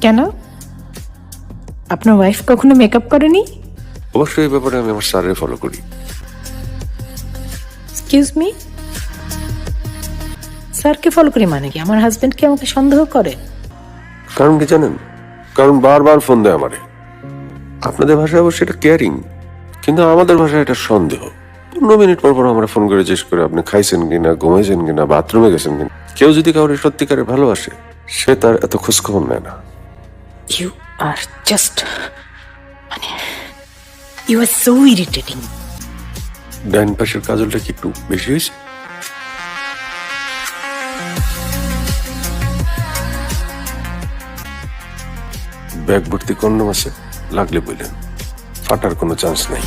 কেন? আপনার ওয়াইফ কখনো মেকআপ করেনি? অবশ্যই এই ব্যাপারে আমি আমার স্যারের ফলো করি। এক্সকিউজ মি, স্যারকে ফলো করি মানে কি? আমার হাজবেন্ড কি আমাকে সন্দেহ করে? কারণ কি জানেন? কারণ বারবার ফোন দেয় আমারে। আপনাদের ভাষায় অবশ্যই এটা কেয়ারিং, কিন্তু আমাদের ভাষায় এটা সন্দেহ। 15 মিনিট পর পর আমরা ফোন করে জিজ্ঞেস করে আপনি খাইছেন কিনা, ঘুমাইছেন কিনা, বাথরুমে গেছেন কিনা। কেউ যদি কাউরে সত্যিকারে ভালোবাসে, সে তার এত খোঁজখবর নেয় না। ইউ আর জাস্ট মানে ইউ আর সো ইরিটেটিং। ডাইন পাশের কাজলটা কি একটু বেশি হয়েছে? ব্যাগ ভর্তি কন্ডম আছে, লাগলে বললেন, ফাটার কোনো চান্স নাই।